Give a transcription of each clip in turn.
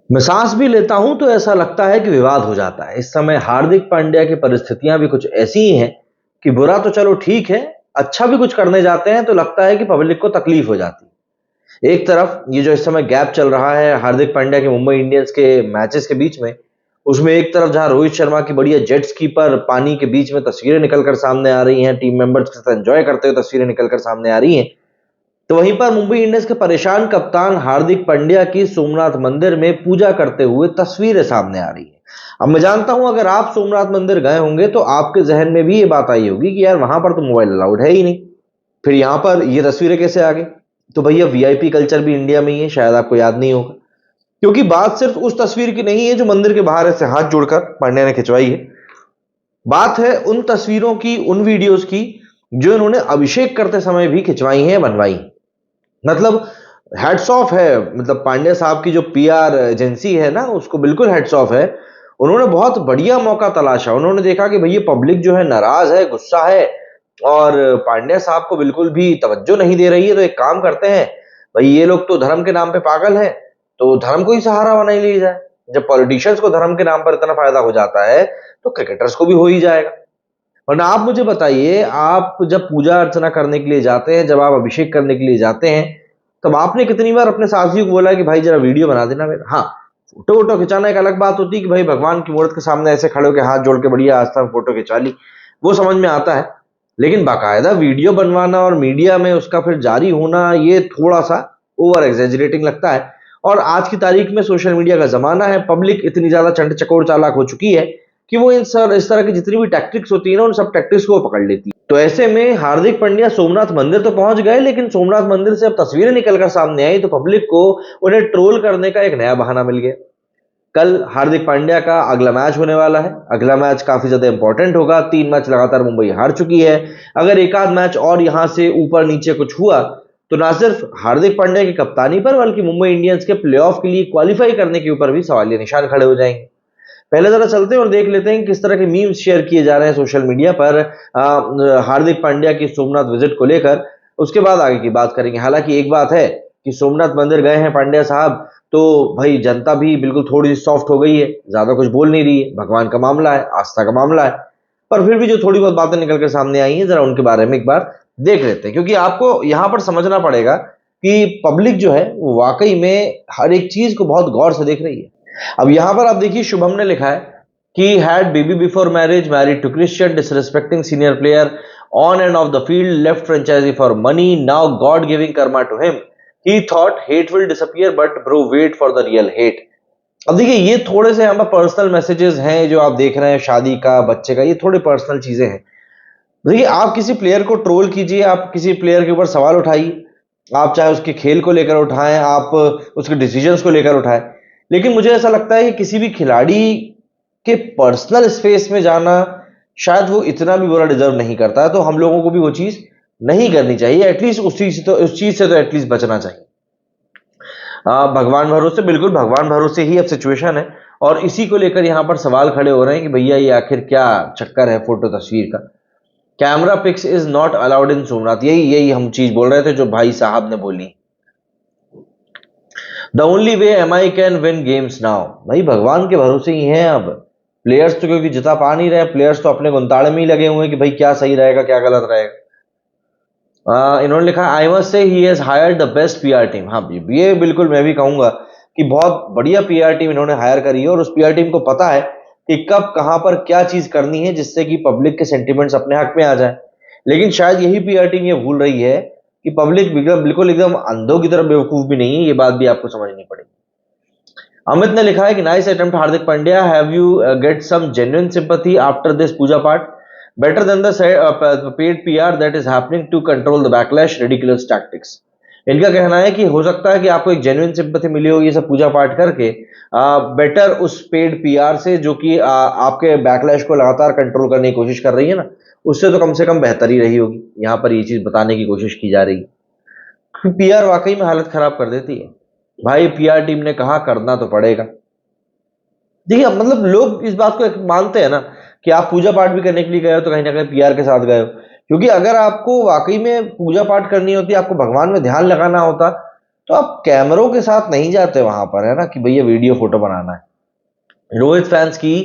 मैं सांस भी लेता हूं तो ऐसा लगता है कि विवाद हो जाता है। इस समय हार्दिक पांड्या की परिस्थितियां भी कुछ ऐसी ही हैं कि बुरा तो चलो ठीक है, अच्छा भी कुछ करने जाते हैं तो लगता है कि पब्लिक को तकलीफ हो जाती है। एक तरफ ये जो इस समय गैप चल रहा है हार्दिक पांड्या के मुंबई इंडियंस के मैचेस के बीच में, उसमें एक तरफ जहां रोहित शर्मा की बढ़िया जेट स्की पर पानी के बीच में तस्वीरें निकलकर सामने आ रही हैं, टीम मेंबर्स के साथ एंजॉय करते हुए तस्वीरें निकलकर सामने आ रही हैं, तो वहीं पर मुंबई इंडियंस के परेशान कप्तान हार्दिक पांड्या की सोमनाथ मंदिर में पूजा करते हुए तस्वीरें सामने आ रही है। अब मैं जानता हूं अगर आप सोमनाथ मंदिर गए होंगे तो आपके जहन में भी ये बात आई होगी कि यार वहां पर तो मोबाइल अलाउड है ही नहीं, फिर यहां पर ये तस्वीरें कैसे आ गई। तो भैया वीआईपी कल्चर भी इंडिया में ही है, शायद आपको याद नहीं होगा। क्योंकि बात सिर्फ उस तस्वीर की नहीं है जो मंदिर के बाहर ऐसे हाथ जोड़कर पांड्या ने खिंचवाई है। बात है उन तस्वीरों की, उन वीडियोस की जो इन्होंने अभिषेक करते समय भी खिंचवाई हैं, बनवाई हैं। मतलब हेड्स ऑफ है, मतलब पांड्या साहब की जो पीआर एजेंसी है ना, उसको बिल्कुल हेड्स ऑफ है। उन्होंने बहुत बढ़िया मौका तलाशा। उन्होंने देखा कि भैया पब्लिक जो है नाराज है, गुस्सा है और पांड्या साहब को बिल्कुल भी तवज्जो नहीं दे रही है, तो एक काम करते हैं, भाई ये लोग तो धर्म के नाम पे पागल हैं, तो धर्म को ही सहारा बना ही लिया जाए। जब पॉलिटिशियंस को धर्म के नाम पर इतना फायदा हो जाता है तो क्रिकेटर्स को भी हो ही जाएगा। वरना आप मुझे बताइए, आप जब पूजा अर्चना करने के लिए जाते हैं, जब आप अभिषेक करने के लिए जाते हैं, तब आपने कितनी बार अपने साथियों को बोला कि भाई जरा वीडियो बना देना मेरा। हाँ, फोटो वोटो खिंचाना एक अलग बात होती है कि भाई भगवान की मूर्त के सामने ऐसे खड़े होकर हाथ जोड़ के बढ़िया आस्था में फोटो खिंचा ली, वो समझ में आता है। लेकिन बाकायदा वीडियो बनवाना और मीडिया में उसका फिर जारी होना, ये थोड़ा सा ओवर एग्जेजरेटिंग लगता है। और आज की तारीख में सोशल मीडिया का जमाना है, पब्लिक इतनी ज्यादा चंट चकोर चालाक हो चुकी है कि वो इस तरह की जितनी भी टैक्टिक्स होती है ना, उन सब टैक्टिक्स को वो पकड़ लेती है। तो ऐसे में हार्दिक पांड्या सोमनाथ मंदिर तो पहुंच गए, लेकिन सोमनाथ मंदिर से अब तस्वीरें निकलकर सामने आई तो पब्लिक को उन्हें ट्रोल करने का एक नया बहाना मिल गया। कल हार्दिक पांड्या का अगला मैच होने वाला है। अगला मैच काफी ज्यादा इंपॉर्टेंट होगा। 3 मैच लगातार मुंबई हार चुकी है। अगर एक आध मैच और यहां से ऊपर नीचे कुछ हुआ तो ना सिर्फ हार्दिक पांड्या की कप्तानी पर बल्कि मुंबई इंडियंस के प्लेऑफ के लिए क्वालिफाई करने के ऊपर भी सवालिया निशान खड़े हो जाएंगे। पहले जरा चलते हैं और देख लेते हैं किस तरह के मीम्स शेयर किए जा रहे हैं सोशल मीडिया पर हार्दिक पांड्या की सोमनाथ विजिट को लेकर। उसके बाद आगे की बात करेंगे। हालांकि एक बात है कि सोमनाथ मंदिर गए हैं पांड्या साहब तो भाई जनता भी बिल्कुल थोड़ी सी सॉफ्ट हो गई है, ज्यादा कुछ बोल नहीं रही है। भगवान का मामला है, आस्था का मामला है, पर फिर भी जो थोड़ी बहुत बातें निकल कर सामने आई हैं जरा उनके बारे में एक बार देख लेते हैं। क्योंकि आपको यहां पर समझना पड़ेगा कि पब्लिक जो है वो वाकई में हर एक चीज को बहुत गौर से देख रही है। अब यहां पर आप देखिए, शुभम ने लिखा है कि had baby before marriage, married to Christian, disrespecting senior player on and off the field, left franchise for money, now god giving karma to him, he thought hate will disappear but bro wait for the real hate. अब देखिए, ये थोड़े से यहाँ पर personal messages हैं जो आप देख रहे हैं, शादी का, बच्चे का, ये थोड़ी पर्सनल चीजें हैं। देखिए, आप किसी प्लेयर को ट्रोल कीजिए, आप किसी प्लेयर के ऊपर सवाल उठाइए, आप चाहे उसके खेल को लेकर उठाएं, आप उसके डिसीजंस को लेकर उठाएं, लेकिन मुझे ऐसा लगता है कि किसी भी खिलाड़ी के पर्सनल स्पेस में जाना शायद वो इतना भी बुरा डिजर्व नहीं करता है। तो हम लोगों को भी वो चीज नहीं करनी चाहिए। एटलीस्ट उस चीज से तो एटलीस्ट बचना चाहिए। भगवान भरोसे, बिल्कुल भगवान भरोसे ही अब सिचुएशन है और इसी को लेकर यहां पर सवाल खड़े हो रहे हैं कि भैया ये आखिर क्या चक्कर है फोटो तस्वीर का। Camera pics is not allowed in Somnath, यही यही हम चीज बोल रहे थे जो भाई साहब ने बोली। The only way am I can win games now, भाई भगवान के भरोसे ही हैं अब। प्लेयर्स तो क्योंकि जिता पा नहीं रहे, प्लेयर्स तो अपने गुंताड़े में ही लगे हुए हैं कि भाई क्या सही रहेगा क्या गलत रहेगा। इन्होंने लिखा, I must say he has hired the best PR team. हाँ, ये बिल्कुल मैं भी कहूंगा कि बहुत बढ़िया पीआर टीम इन्होंने हायर करी है और उस पीआर टीम को पता है कि कब कहां पर क्या चीज करनी है जिससे कि पब्लिक के सेंटिमेंट्स अपने हक में आ जाए। लेकिन शायद यही पीआर टीम ये भूल रही है कि पब्लिक बिल्कुल एकदम अंधों की तरह बेवकूफ भी नहीं है। ये बात भी आपको समझनी पड़ेगी। अमित ने लिखा है कि nice attempt Hardik Pandya, have you get some genuine sympathy after this puja part, better than the paid PR that is happening to control the backlash, ridiculous tactics। इनका कहना है कि हो सकता है कि आपको एक जेन्युइन सिंपैथी मिली होगी ये सब पूजा पाठ करके, बेटर उस पेड पीआर से जो कि आपके बैकलैश को लगातार कंट्रोल करने की कोशिश कर रही है ना, उससे तो कम से कम बेहतर ही रही होगी। यहां पर ये चीज बताने की कोशिश की जा रही है। पीआर वाकई में हालत खराब कर देती है भाई। पीआर टीम ने कहा करना तो पड़ेगा। देखिए, मतलब लोग इस बात को मानते हैं ना कि आप पूजा पाठ भी करने के लिए गए हो तो कहीं ना कहीं पीआर के साथ गए हो। क्योंकि अगर आपको वाकई में पूजा पाठ करनी होती, आपको भगवान में ध्यान लगाना होता, तो आप कैमरों के साथ नहीं जाते वहां पर, है ना, कि भैया वीडियो फोटो बनाना है। रोहित फैंस की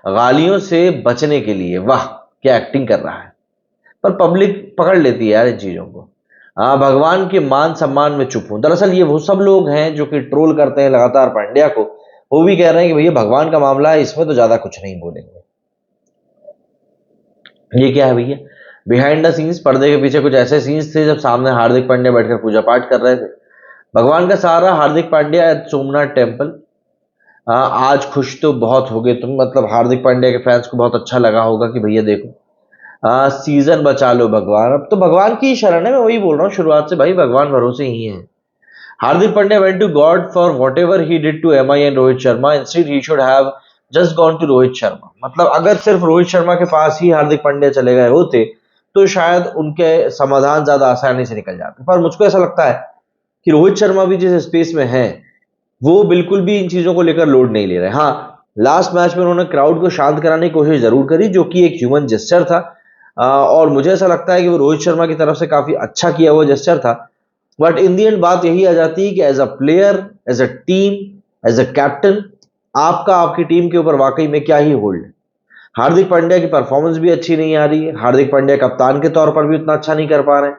गालियों से बचने के लिए, वाह क्या एक्टिंग कर रहा है, पर पब्लिक पकड़ लेती है यार इन चीजों को। हाँ, भगवान के मान सम्मान में चुप हूं। दरअसल ये वो सब लोग हैं जो कि ट्रोल करते हैं लगातार पांड्या को, वो भी कह रहे हैं कि भैया भगवान का मामला है, इसमें तो ज्यादा कुछ नहीं बोलेंगे। ये क्या है भैया? बिहाइंड द सीन्स, पर्दे के पीछे कुछ ऐसे सीन्स थे जब सामने हार्दिक पांड्या बैठकर पूजा पाठ कर रहे थे। भगवान का सहारा हार्दिक पांड्या एट सोमनाथ टेम्पल। आज खुश तो बहुत हो गए तुम, मतलब हार्दिक पांड्या के फैंस को बहुत अच्छा लगा होगा कि भैया देखो, सीजन बचा लो भगवान। अब तो भगवान की शरण है, मैं वही बोल रहा हूँ शुरुआत से, भाई भगवान भरोसे ही है। Hardik Pandya went to God for whatever he did to MI and Rohit Sharma, instead he should have just gone to Rohit Sharma. मतलब अगर सिर्फ रोहित शर्मा के पास ही हार्दिक पांड्या चले गए होते तो शायद उनके समाधान ज्यादा आसानी से निकल जाते, पर मुझको ऐसा लगता है कि रोहित शर्मा भी जिस स्पेस में है वो बिल्कुल भी इन चीजों को लेकर लोड नहीं ले रहे। हाँ, लास्ट मैच में उन्होंने क्राउड को शांत कराने की कोशिश जरूर करी, जो कि एक ह्यूमन जेस्चर था, और मुझे ऐसा लगता है कि वो रोहित शर्मा की तरफ से काफी अच्छा किया हुआ जेस्चर था। बट इन दी एंड बात यही आ जाती है कि as a player, as a team, as a captain, आपका आपकी टीम के ऊपर वाकई में क्या ही होल्ड है। हार्दिक पांड्या की परफॉर्मेंस भी अच्छी नहीं आ रही है, हार्दिक पांड्या कप्तान के तौर पर भी उतना अच्छा नहीं कर पा रहे हैं।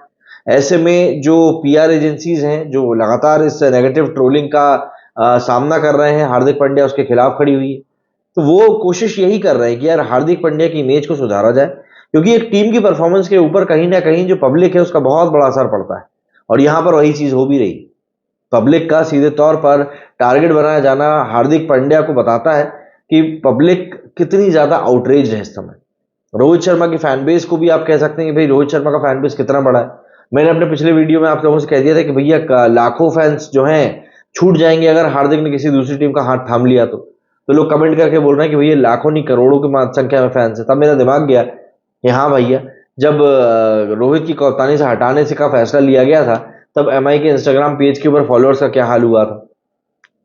ऐसे में जो पीआर एजेंसीज हैं जो लगातार इस नेगेटिव ट्रोलिंग का सामना कर रहे हैं, हार्दिक पांड्या उसके खिलाफ खड़ी हुई है, तो वो कोशिश यही कर रहे हैं कि यार हार्दिक पांड्या की इमेज को सुधारा जाए, क्योंकि एक टीम की परफॉर्मेंस के ऊपर कहीं ना कहीं जो पब्लिक है उसका बहुत बड़ा असर पड़ता है। और यहां पर वही चीज हो भी रही। पब्लिक का सीधे तौर पर टारगेट बनाया जाना हार्दिक पांड्या को बताता है कि पब्लिक कितनी ज्यादा आउटरेज है इस समय। रोहित शर्मा की फैन बेस को भी आप कह सकते हैं कि भाई रोहित शर्मा का फैन बेस कितना बड़ा है। मैंने अपने पिछले वीडियो में आप लोगों से कह दिया था कि भैया लाखों फैंस जो हैं छूट जाएंगे अगर हार्दिक ने किसी दूसरी टीम का हाथ थाम लिया तो लोग कमेंट करके बोल रहे हैं कि भैया लाखों नहीं करोड़ों की संख्या में फैंस है। तब मेरा दिमाग गया कि हाँ भैया, जब रोहित की कप्तानी से हटाने से का फैसला लिया गया था तब एमआई के इंस्टाग्राम पेज के ऊपर फॉलोअर्स का क्या हाल हुआ था।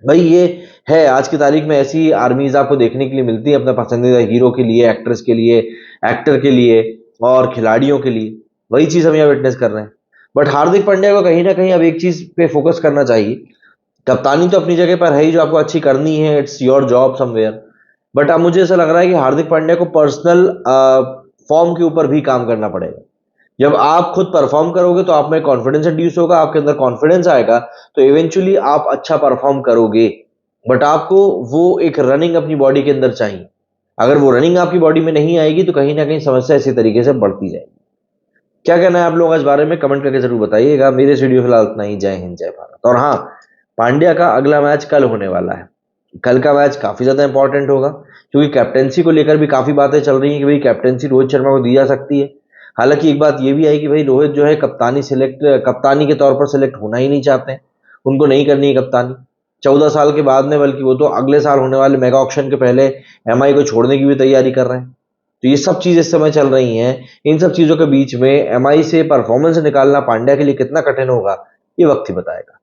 भाई ये है, आज की तारीख में ऐसी आर्मीज आपको देखने के लिए मिलती है अपने पसंदीदा हीरो के लिए, एक्ट्रेस के लिए, एक्टर के लिए और खिलाड़ियों के लिए। वही चीज हम यहाँ विटनेस कर रहे हैं। बट हार्दिक पांड्या को कहीं ना कहीं अब एक चीज पे फोकस करना चाहिए। कप्तानी तो अपनी जगह पर है ही, जो आपको अच्छी करनी है, it's your job somewhere. But अब मुझे ऐसा लग रहा है कि हार्दिक पांड्या को पर्सनल फॉर्म के ऊपर भी काम करना पड़ेगा। जब आप खुद परफॉर्म करोगे तो आप में कॉन्फिडेंस इंड्यूस होगा, आपके अंदर कॉन्फिडेंस आएगा, तो इवेंचुअली आप अच्छा परफॉर्म करोगे। बट आपको वो एक रनिंग अपनी बॉडी के अंदर चाहिए। अगर वो रनिंग आपकी बॉडी में नहीं आएगी तो कहीं ना कहीं समस्या इसी तरीके से बढ़ती जाएगी। क्या कहना है आप लोग इस बारे में कमेंट करके जरूर बताइएगा। मेरे इस वीडियो फिलहाल इतना ही। जय हिंद, जय भारत। और हाँ, पांड्या का अगला मैच कल होने वाला है। कल का मैच काफी ज्यादा इंपॉर्टेंट होगा, क्योंकि कैप्टेंसी को लेकर भी काफी बातें चल रही हैं कि भाई कैप्टेंसी रोहित शर्मा को दी जा सकती है। हालांकि एक बात ये भी आई कि भाई रोहित जो है कप्तानी के तौर पर सिलेक्ट होना ही नहीं चाहते हैं, उनको नहीं करनी है कप्तानी 14 साल के बाद में, बल्कि वो तो अगले साल होने वाले मेगा ऑक्शन के पहले एमआई को छोड़ने की भी तैयारी कर रहे हैं। तो ये सब चीज इस समय चल रही हैं। इन सब चीजों के बीच में एमआई से परफॉर्मेंस निकालना पांड्या के लिए कितना कठिन होगा, ये वक्त ही बताएगा।